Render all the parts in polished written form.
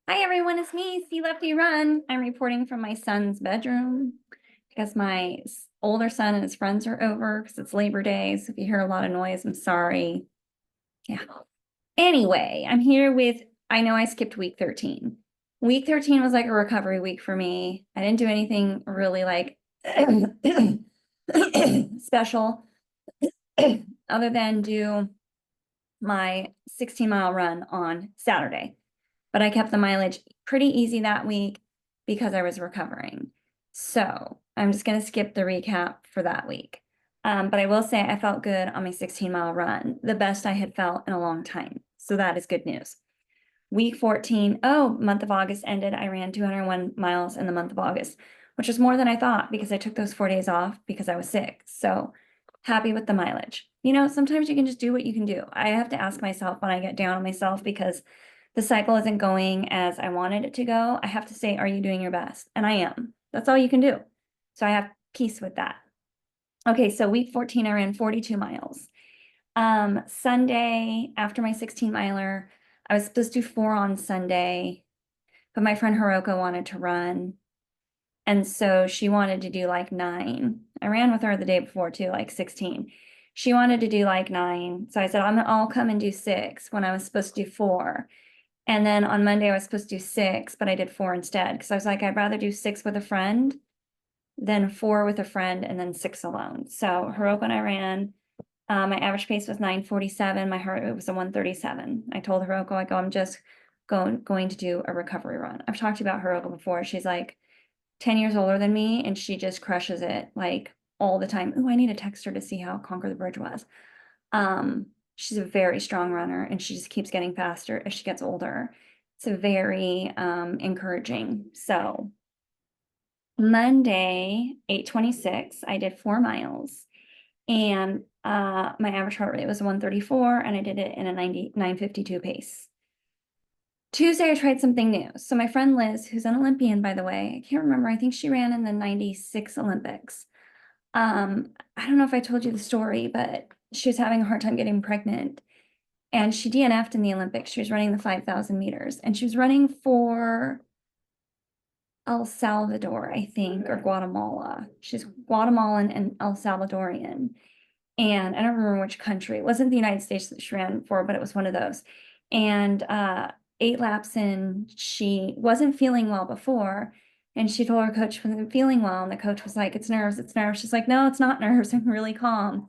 Hi everyone, it's me, C Lefty Run. I'm reporting from my son's bedroom because my older son and his friends are over because it's Labor Day. So if you hear a lot of noise, I'm sorry. Yeah. Anyway, I'm here with, I know I skipped week 13. Week 13 was like a recovery week for me. I didn't do anything really like special other than do my 16-mile run on Saturday. But I kept the mileage pretty easy that week because I was recovering. So I'm just going to skip the recap for that week. But I will say I felt good on my 16-mile run, the best I had felt in a long time. So that is good news. Week 14, month of August ended. I ran 201 miles in the month of August, which was more than I thought because I took those 4 days off because I was sick. So happy with the mileage. Sometimes you can just do what you can do. I have to ask myself when I get down on myself because the cycle isn't going as I wanted it to go. I have to say, are you doing your best? And I am. That's all you can do. So I have peace with that. Okay, so week 14, I ran 42 miles. Sunday, after my 16-miler, I was supposed to do 4 on Sunday, but my friend Hiroko wanted to run. And so she wanted to do like 9. I ran with her the day before too, like 16. She wanted to do like 9. So I said, I'll come and do 6 when I was supposed to do 4. And then on Monday, I was supposed to do 6, but I did 4 instead because I was like, I'd rather do 6 with a friend than 4 with a friend and then 6 alone. So Hiroko and I ran. My average pace was 9:47. My heart rate was a 137. I told Hiroko, I go, I'm just going to do a recovery run. I've talked about Hiroko before. She's like 10 years older than me, and she just crushes it like all the time. Oh, I need to text her to see how Conquer the Bridge was. She's a very strong runner, and she just keeps getting faster as she gets older. It's a very encouraging. So Monday, 8:26, I did 4 miles. And my average heart rate was 134, and I did it in a 9:52 pace. Tuesday, I tried something new. So my friend Liz, who's an Olympian, by the way, I can't remember. I think she ran in the 96 Olympics. I don't know if I told you the story, but she was having a hard time getting pregnant. And she DNF'd in the Olympics. She was running the 5,000 meters. And she was running for El Salvador, I think, or Guatemala. She's Guatemalan and El Salvadorian. And I don't remember which country. It wasn't the United States that she ran for, but it was one of those. And 8 laps in, she wasn't feeling well before. And she told her coach she wasn't feeling well. And the coach was like, it's nerves, it's nerves. She's like, no, it's not nerves. I'm really calm.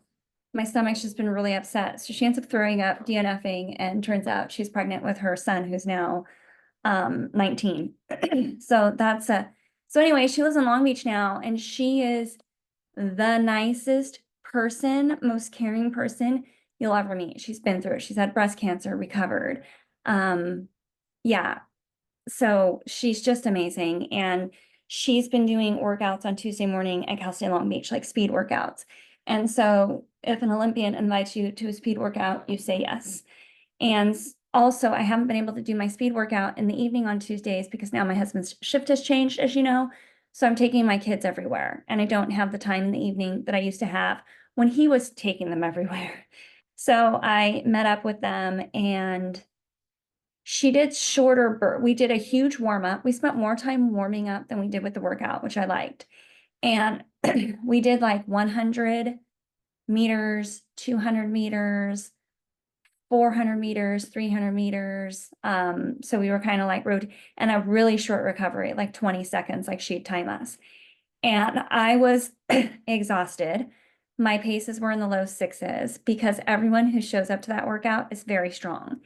My stomach's just been really upset. So she ends up throwing up, DNFing, and turns out she's pregnant with her son, who's now 19. So anyway, she lives in Long Beach now, and she is the nicest person, most caring person you'll ever meet. She's been through it. She's had breast cancer, recovered. Yeah. So she's just amazing. And she's been doing workouts on Tuesday morning at Cal State Long Beach, like speed workouts. And so if an Olympian invites you to a speed workout, you say yes. And also, I haven't been able to do my speed workout in the evening on Tuesdays because now my husband's shift has changed, as you know. So I'm taking my kids everywhere, and I don't have the time in the evening that I used to have when he was taking them everywhere. So I met up with them, and she did shorter we did a huge warm up. We spent more time warming up than we did with the workout, which I liked. And we did like 100 meters, 200 meters, 400 meters, 300 meters. So we were kind of like road and a really short recovery, like 20 seconds, like she'd time us. And I was exhausted. My paces were in the low 6s because everyone who shows up to that workout is very strong.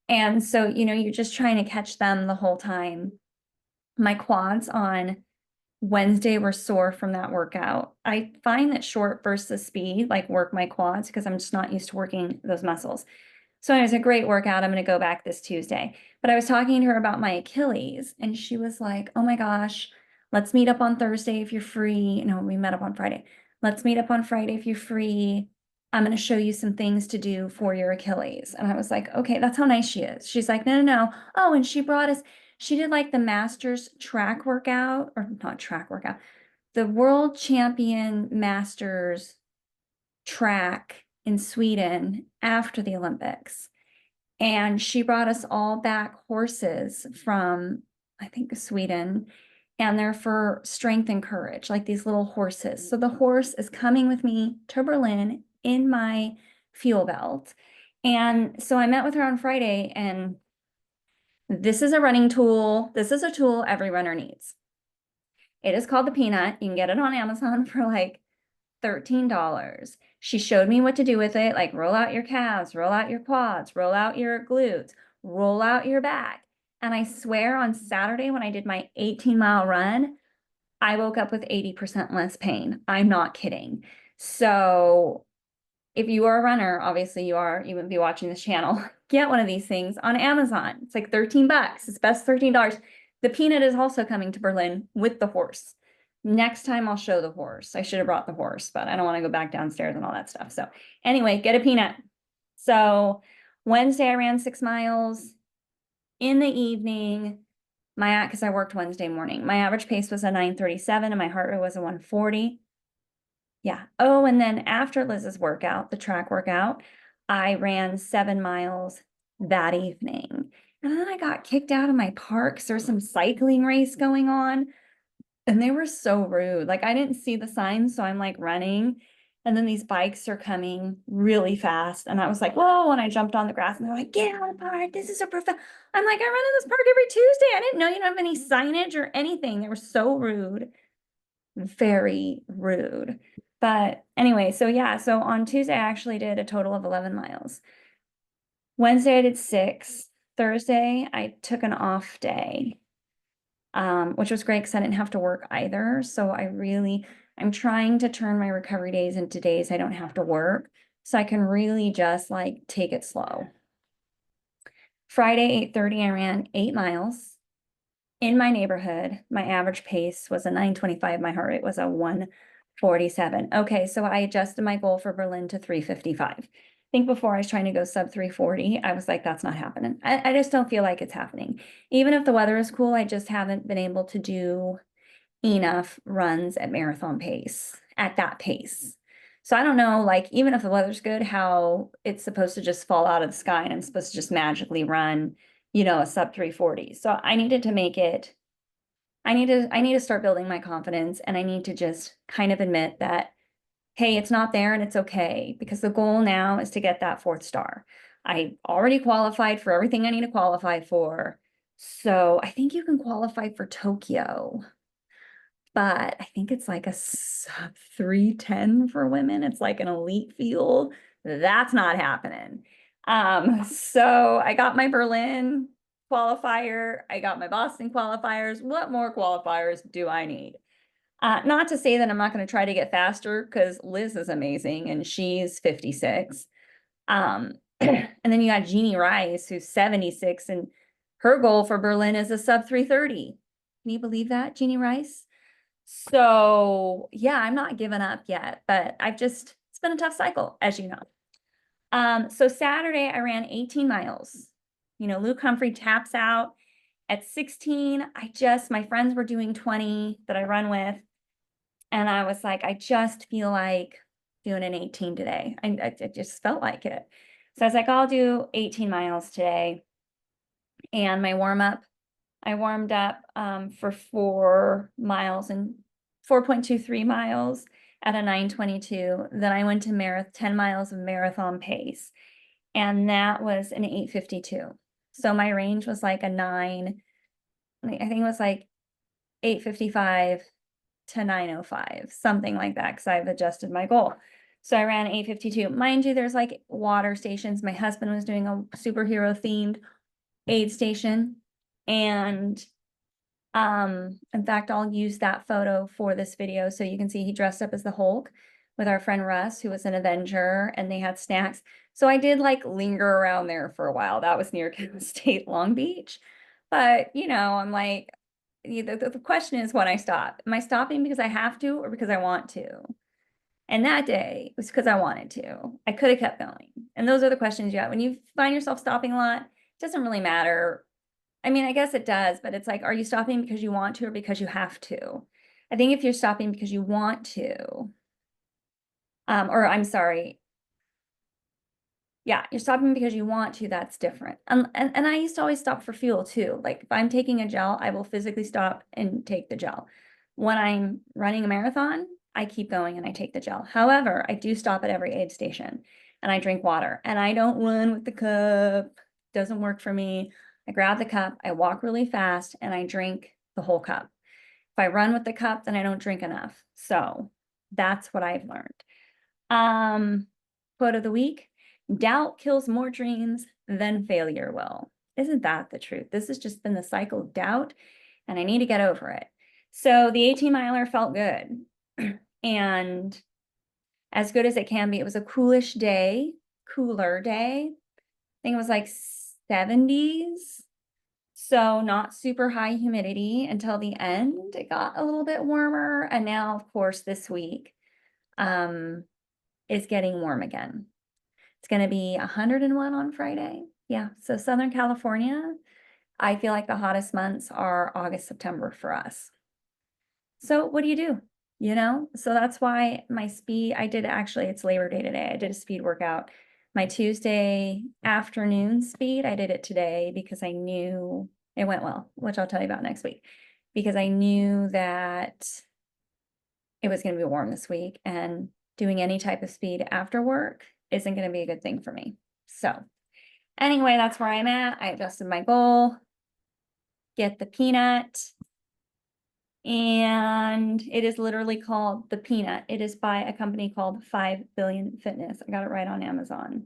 And so, you're just trying to catch them the whole time. My quads on Wednesday were sore from that workout. I find that short bursts of speed like work my quads because I'm just not used to working those muscles. So it was a great workout. I'm going to go back this Tuesday. But I was talking to her about my Achilles, and she was like, oh my gosh, let's meet up on Thursday if you're free. No, we met up on Friday. Let's meet up on Friday if you're free. I'm going to show you some things to do for your Achilles. And I was like, okay, that's how nice she is. She's like, no, no, no. Oh, and she did like the Masters track workout, or not track workout, the World Champion Masters track in Sweden after the Olympics. And she brought us all back horses from, I think, Sweden. And they're for strength and courage, like these little horses. So the horse is coming with me to Berlin in my fuel belt. And so I met with her on Friday, and this is a running tool. This is a tool every runner needs. It is called the Peanut. You can get it on Amazon for like $13. She showed me what to do with it, like roll out your calves, roll out your quads, roll out your glutes, roll out your back. And I swear on Saturday when I did my 18-mile run, I woke up with 80% less pain. I'm not kidding. So if you are a runner, obviously you wouldn't be watching this channel, get one of these things on Amazon. It's like 13 bucks. It's best $13. The Peanut is also coming to Berlin with the horse. Next time I'll show the horse. I should have brought the horse, but I don't want to go back downstairs and all that stuff. So anyway, get a Peanut. So Wednesday I ran 6 miles. In the evening, because I worked Wednesday morning, my average pace was a 9:37 and my heart rate was a 140. Yeah. Oh, and then after Liz's workout, the track workout, I ran 7 miles that evening. And then I got kicked out of my park. So there's some cycling race going on. And they were so rude. Like I didn't see the signs, so I'm like running. And then these bikes are coming really fast. And I was like, whoa, and I jumped on the grass and they're like, get out of the park. This is so profound. I'm like, I run in this park every Tuesday. I didn't know you don't have any signage or anything. They were so rude. Very rude. But anyway, so yeah, so on Tuesday, I actually did a total of 11 miles. Wednesday, I did 6. Thursday, I took an off day, which was great because I didn't have to work either. So I'm trying to turn my recovery days into days I don't have to work. So I can really just like take it slow. Friday, 8:30, I ran 8 miles in my neighborhood. My average pace was a 9:25. My heart rate was a 147. Okay, so I adjusted my goal for Berlin to 3:55. I think before I was trying to go sub 3:40, I was like, that's not happening. I just don't feel like it's happening. Even if the weather is cool, I just haven't been able to do enough runs at marathon pace, at that pace. So I don't know, like, even if the weather's good, how it's supposed to just fall out of the sky and I'm supposed to just magically run, a sub 3:40. So I needed to make it, I need to start building my confidence, and I need to just kind of admit that, hey, it's not there and it's okay, because the goal now is to get that 4th star. I already qualified for everything I need to qualify for. So I think you can qualify for Tokyo, but I think it's like a sub 3:10 for women. It's like an elite field. That's not happening. So I got my Berlin qualifier. I got my Boston qualifiers. What more qualifiers do I need? Not to say that I'm not going to try to get faster, because Liz is amazing and she's 56. And then you got Jeannie Rice, who's 76, and her goal for Berlin is a sub 3:30. Can you believe that, Jeannie Rice? So yeah, I'm not giving up yet, but it's been a tough cycle, as you know. So Saturday I ran 18 miles. Luke Humphrey taps out at 16. My friends were doing 20 that I run with. And I was like, I just feel like doing an 18 today. I just felt like it. So I was like, I'll do 18 miles today. And my warm-up, I warmed up for 4 miles and 4.23 miles at a 9:22. Then I went to 10 miles of marathon pace, and that was an 8:52. So my range was like I think it was like 8:55 to 9:05, something like that, because I've adjusted my goal. So I ran 8:52. Mind you, there's like water stations. My husband was doing a superhero themed aid station. And in fact, I'll use that photo for this video so you can see he dressed up as the Hulk with our friend Russ, who was an Avenger, and they had snacks. So I did like linger around there for a while. That was near Kansas State, Long Beach. But I'm like, the question is when I stop. Am I stopping because I have to or because I want to? And that day it was because I wanted to. I could have kept going. And those are the questions you have. When you find yourself stopping a lot, it doesn't really matter. I mean, I guess it does, but it's like, are you stopping because you want to or because you have to? I think if you're stopping because you want to, or I'm sorry, Yeah, you're stopping because you want to, that's different. And I used to always stop for fuel too. Like if I'm taking a gel, I will physically stop and take the gel. When I'm running a marathon, I keep going and I take the gel. However, I do stop at every aid station and I drink water and I don't run with the cup. Doesn't work for me. I grab the cup, I walk really fast and I drink the whole cup. If I run with the cup, then I don't drink enough. So that's what I've learned. Quote of the week: doubt kills more dreams than failure will. Isn't that the truth? This has just been the cycle of doubt, and I need to get over it. So the 18 miler felt good and as good as it can be. It was a coolish day, cooler day. I think it was like 70s. So not super high humidity until the end. It got a little bit warmer. And now, of course, this week is getting warm again. It's going to be 101 on Friday. Yeah. So Southern California, I feel like the hottest months are August, September for us. So what do? You know, so that's why my speed, I did actually, it's Labor Day today. I did a speed workout. My Tuesday afternoon speed, I did it today because I knew it went well, which I'll tell you about next week, because I knew that it was going to be warm this week and doing any type of speed after work isn't going to be a good thing for me. So anyway, that's where I'm at. I adjusted my goal, get the peanut. And it is literally called The Peanut. It is by a company called 5 Billion Fitness. I got it right on Amazon.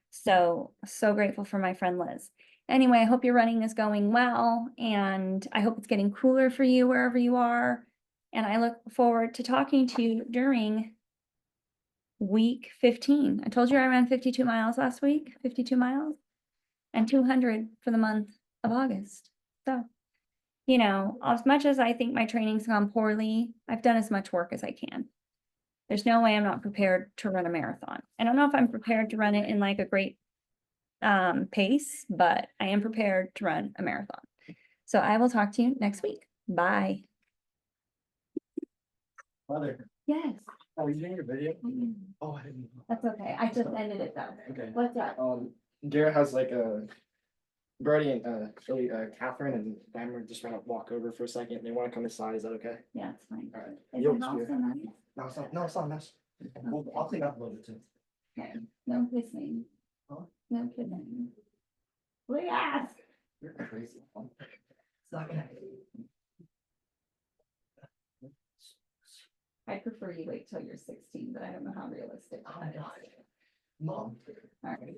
So grateful for my friend Liz. Anyway, I hope your running is going well, and I hope it's getting cooler for you wherever you are. And I look forward to talking to you during week 15. I told you I ran 52 miles last week, 52 miles, and 200 for the month of August. So you know, as much as I think my training's gone poorly, I've done as much work as I can. There's no way I'm not prepared to run a marathon. I don't know if I'm prepared to run it in like a great pace, but I am prepared to run a marathon. So I will talk to you next week. Bye. Mother, Yes. are you doing your video? Mm. Oh, I didn't know. That's okay. I just ended it though. Okay. What's up? Garrett has like Brody and Catherine and Bammer just want to walk over for a second. They want to come inside. Is that okay? Yeah, it's fine. All right. Is You'll the house excuse- so nice? No, it's not. No, it's not a mess. I'll clean up a little bit too. Okay. No kissing. Huh? No kissing. Yes. You're crazy. It's not gonna. I prefer you wait till you're 16, but I don't know how realistic. Oh my God. Mom. All right.